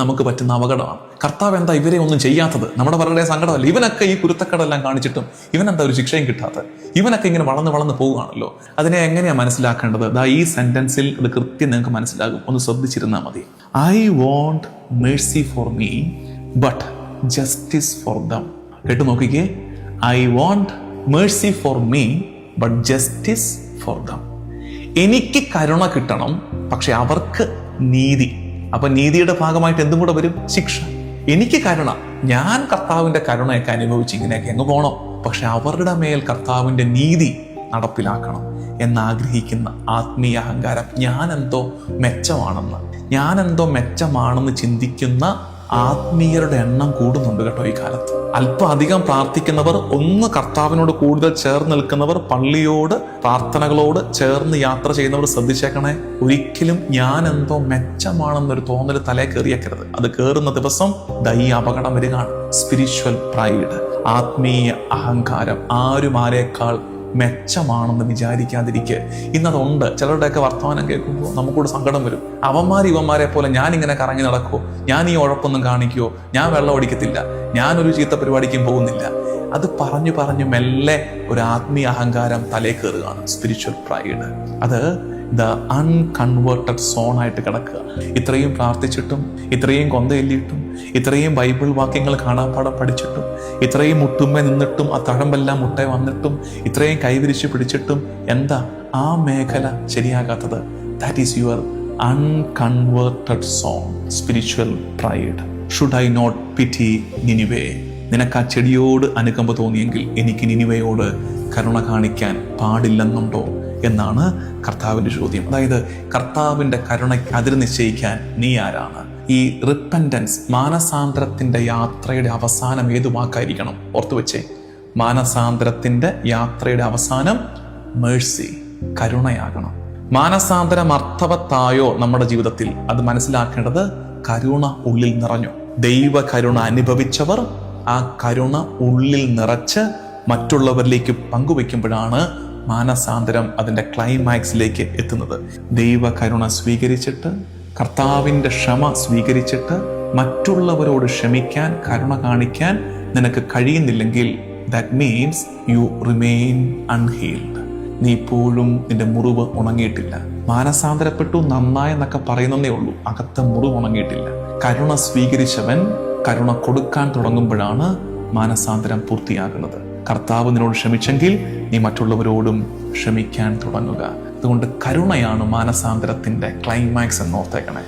നമുക്ക് പറ്റുന്ന അപകടമാണ്. കർത്താവ് എന്താ ഇവരെ ഒന്നും ചെയ്യാത്തത്? നമ്മുടെ പലരുടെയും സങ്കടമല്ല. ഇവനൊക്കെ ഈ കുരുത്തക്കടെല്ലാം കാണിച്ചിട്ടും ഇവനെന്താ ഒരു ശിക്ഷയും കിട്ടാത്തത്? ഇവനൊക്കെ ഇങ്ങനെ വളർന്ന് പോവുകയാണല്ലോ. അതിനെ എങ്ങനെയാണ് മനസ്സിലാക്കേണ്ടത്? ഈ സെന്റൻസിൽ അത് കൃത്യം നിങ്ങൾക്ക് മനസ്സിലാകും. ഒന്ന് ശ്രദ്ധിച്ചിരുന്നാൽ മതി. I want mercy for me but justice for them. കേട്ടു നോക്കിക്കേ. I want mercy for me but justice for them. എനിക്ക് കരുണ കിട്ടണം, പക്ഷെ അവർക്ക് നീതി. അപ്പൊ നീതിയുടെ ഭാഗമായിട്ട് എന്തും കൂടെ വരും? ശിക്ഷ. എനിക്ക് കരുണ, ഞാൻ കർത്താവിന്റെ കരുണയൊക്കെ അനുഭവിച്ച് ഇങ്ങനെയൊക്കെ അങ്ങ് പോണം, പക്ഷെ അവരുടെ മേൽ കർത്താവിന്റെ നീതി നടപ്പിലാക്കണം എന്നാഗ്രഹിക്കുന്ന ആത്മീയ അഹങ്കാരം, ഞാനെന്തോ മെച്ചമാണെന്ന് ചിന്തിക്കുന്ന ആത്മീയരുടെ എണ്ണം കൂടുന്നുണ്ട് കേട്ടോ ഈ കാലത്ത്. അല്പം അധികം പ്രാർത്ഥിക്കുന്നവർ, ഒന്ന് കർത്താവിനോട് കൂടുതൽ ചേർന്ന് നിൽക്കുന്നവർ, പള്ളിയോട് പ്രാർത്ഥനകളോട് ചേർന്ന് യാത്ര ചെയ്യുന്നവർ ശ്രദ്ധിച്ചേക്കണേ. ഒരിക്കലും ഞാൻ എന്തോ മെച്ചമാണെന്നൊരു തോന്നൽ തലേ കയറിയേക്കരുത്. അത് കയറുന്ന ദിവസം ഈ അപകടം വരികയാണ്. സ്പിരിച്വൽ പ്രൈഡ്, ആത്മീയ അഹങ്കാരം, ആരുമാരേക്കാൾ മെച്ചമാണെന്ന് വിചാരിക്കാതിരിക്കുക. ഇന്നതുണ്ട്. ചിലരുടെയൊക്കെ വർത്തമാനം കേൾക്കുമ്പോൾ നമുക്കൂടെ സങ്കടം വരും. ഇവന്മാരെ പോലെ ഞാൻ ഇങ്ങനെ കറങ്ങി നടക്കുമോ? ഞാൻ ഈ ഉഴപ്പൊന്നും കാണിക്കുമോ? ഞാൻ വെള്ളം ഓടിക്കത്തില്ല, ഞാനൊരു ചീത്ത പരിപാടിക്കും പോകുന്നില്ല. അത് പറഞ്ഞു മെല്ലെ ഒരു ആത്മീയ അഹങ്കാരം തലേ കയറുകയാണ്. Spiritual pride. അത് അൺകൺവേർട്ടഡ് സോണായിട്ട് കിടക്കുക. ഇത്രയും പ്രാർത്ഥിച്ചിട്ടും, ഇത്രയും കൊന്തയെല്ലിയിട്ടും, ഇത്രയും ബൈബിൾ വാക്യങ്ങൾ കാണാപ്പാടം പഠിച്ചിട്ടും, ഇത്രയും മുട്ടുമ്മ നിന്നിട്ടും, ആ തഴമ്പെല്ലാം മുട്ട വന്നിട്ടും, ഇത്രയും കൈവിരിച്ച് പിടിച്ചിട്ടും എന്താ ആ മേഖല ശരിയാകാത്തത്? That is your unconverted zone, spiritual pride. Should I not pity Nineveh? നിനക്ക് ആ ചെടിയോട് അനുകമ്പ തോന്നിയെങ്കിൽ എനിക്ക് നിനിവയോട് കരുണ കാണിക്കാൻ പാടില്ലെന്നുണ്ടോ എന്നാണ് കർത്താവിന്റെ ചോദ്യം. അതായത് കർത്താവിന്റെ കരുണയ്ക്ക് അതിര് നിശ്ചയിക്കാൻ നീ ആരാണ്? ഈ റിപ്പൻറ്റൻസ്, മാനസാന്തരത്തിന്റെ യാത്രയുടെ അവസാനം ഏതു വാക്കായിരിക്കണം? ഓർത്തുവെച്ചേ, മാനസാന്തരത്തിന്റെ യാത്രയുടെ അവസാനം മേഴ്സി, കരുണയാകണം. മാനസാന്തരം അർത്ഥവത്തായോ നമ്മുടെ ജീവിതത്തിൽ? അത് മനസ്സിലാക്കേണ്ടത് കരുണ ഉള്ളിൽ നിറഞ്ഞു. ദൈവ കരുണ അനുഭവിച്ചവർ ആ കരുണ ഉള്ളിൽ നിറച്ച് മറ്റുള്ളവരിലേക്ക് പങ്കുവെക്കുമ്പോഴാണ് മാനസാന്തരം അതിൻ്റെ ക്ലൈമാക്സിലേക്ക് എത്തുന്നത്. ദൈവ കരുണ സ്വീകരിച്ചിട്ട്, കർത്താവിൻ്റെ ക്ഷമ സ്വീകരിച്ചിട്ട് മറ്റുള്ളവരോട് ക്ഷമിക്കാൻ, കരുണ കാണിക്കാൻ നിനക്ക് കഴിയുന്നില്ലെങ്കിൽ that means you remain unhealed. നീ ഇപ്പോഴും നിന്റെ മുറിവ് ഉണങ്ങിയിട്ടില്ല. മാനസാന്തരപ്പെട്ടു നന്നായെന്നൊക്കെ പറയുന്നതേ ഉള്ളൂ, അകത്തെ മുറിവ് ഉണങ്ങിയിട്ടില്ല. കരുണ സ്വീകരിച്ചവൻ കരുണ കൊടുക്കാൻ തുടങ്ങുമ്പോഴാണ് മാനസാന്തരം പൂർത്തിയാകുന്നത്. കർത്താവ് നിന്നോട് ക്ഷമിച്ചെങ്കിൽ നീ മറ്റുള്ളവരോടും ക്ഷമിക്കാൻ തുടങ്ങുക. അതുകൊണ്ട് കരുണയാണ് മാനസാന്തരത്തിന്റെ ക്ലൈമാക്സ് എന്നോർത്തേക്കണേ.